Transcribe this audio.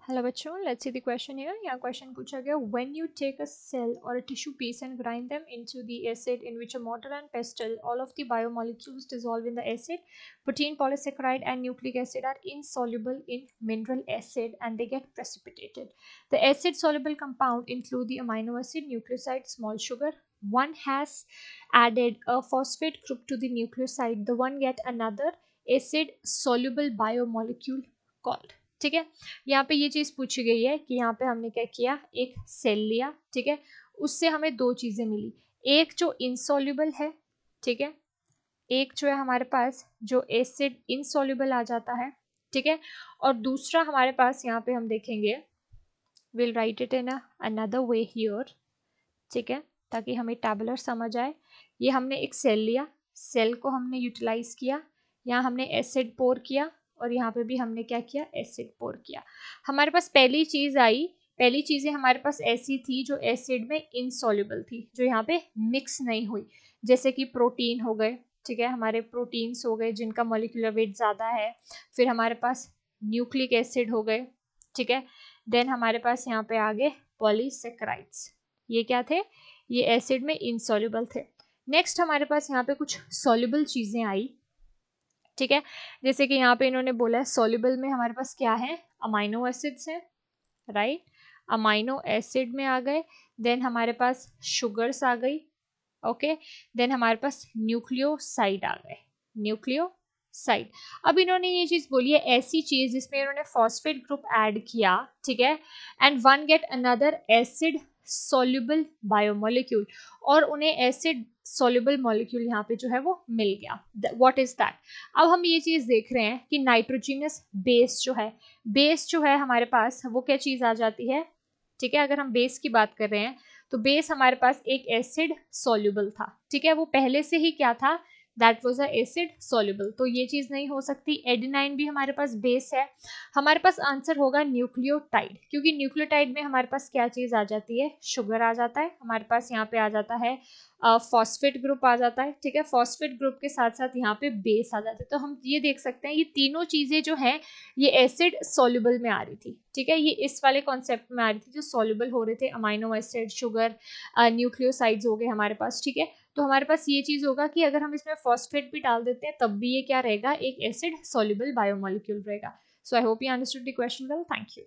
Hello बच्चों, let's see the question here. यहाँ question पूछा गया, when you take a cell और a tissue piece and grind them into the acid in which a mortar and pestle, all of the biomolecules dissolve in the acid. Protein, polysaccharide and nucleic acid are insoluble in mineral acid and they get precipitated. The acid soluble compound include the amino acid, nucleoside, small sugar. One has added a phosphate group to the nucleoside. The one get another acid soluble biomolecule called. ठीक है, यहाँ पे ये चीज पूछी गई है कि यहाँ पे हमने क्या किया, एक सेल लिया, ठीक है, उससे हमें दो चीजें मिली, एक जो इनसॉल्युबल है, ठीक है, एक जो है हमारे पास जो एसिड इनसॉल्युबल आ जाता है, ठीक है, और दूसरा हमारे पास यहाँ पे हम देखेंगे, will write it in another way here, ठीक है, ताकि हमें टैबुलर समझ आए। ये हमने एक सेल लिया, सेल को हमने यूटिलाइज किया, यहाँ हमने एसिड पोर किया और यहाँ पे भी हमने क्या किया, एसिड पोर किया। हमारे पास पहली चीज आई, पहली चीजें हमारे पास ऐसी थी जो एसिड में इनसॉल्युबल थी, जो यहाँ पे मिक्स नहीं हुई, जैसे कि प्रोटीन हो गए, ठीक है, हमारे प्रोटीन्स हो गए जिनका मॉलिक्यूलर वेट ज्यादा है, फिर हमारे पास न्यूक्लिक एसिड हो गए, ठीक है, देन हमारे पास यहाँ पे आ गए पॉलीसेक्राइड्स, ये क्या थे, ये एसिड में इनसॉल्युबल थे। नेक्स्ट हमारे पास यहाँ पे कुछ सॉल्युबल चीजें आई, ठीक है, जैसे कि यहाँ पे इन्होंने बोला है सॉल्युबल में हमारे पास क्या है, अमाइनो एसिड्स है, राइट, अमाइनो एसिड में आ गए, देन हमारे पास शुगर्स आ गई, ओके, देन हमारे पास न्यूक्लियोसाइड आ गए, न्यूक्लियोसाइड। अब इन्होंने ये चीज बोली है, ऐसी चीज जिसमें इन्होंने फॉस्फेट ग्रुप ऐड किया, ठीक है, and one get another acid soluble biomolecule, और उन्हें एसिड सॉल्युबल मॉलिक्यूल यहाँ पे जो है वो मिल गया, व्हाट इज दैट। अब हम ये चीज देख रहे हैं कि नाइट्रोजिनस बेस जो है, बेस जो है हमारे पास वो क्या चीज आ जाती है, ठीक है, अगर हम बेस की बात कर रहे हैं तो बेस हमारे पास एक एसिड सॉल्युबल था, ठीक है, वो पहले से ही क्या था, that was a acid soluble, तो ये चीज नहीं हो सकती। एडेनाइन भी हमारे पास बेस है, हमारे पास आंसर होगा न्यूक्लियोटाइड, क्योंकि न्यूक्लियोटाइड में हमारे पास क्या चीज आ जाती है, शुगर आ जाता है, हमारे पास यहाँ पे आ जाता है फॉस्फेट ग्रुप आ जाता है, ठीक है, फॉस्फेट ग्रुप के साथ साथ यहाँ पे बेस आ जाता है, तो हम ये देख सकते हैं ये तीनों चीजें जो है ये एसिड सॉल्युबल में आ रही थी, ठीक है, ये इस वाले कॉन्सेप्ट में आ रही थी जो सॉल्युबल हो रहे थे, अमाइनो एसिड, शुगर, न्यूक्लियोसाइड्स हो गए हमारे पास, ठीक है, तो हमारे पास ये चीज होगा कि अगर हम इसमें फॉस्फेट भी डाल देते हैं तब भी ये क्या रहेगा, एक एसिड सॉल्युबल बायोमोलिक्यूल रहेगा। So I hope you understood the question well, thank you.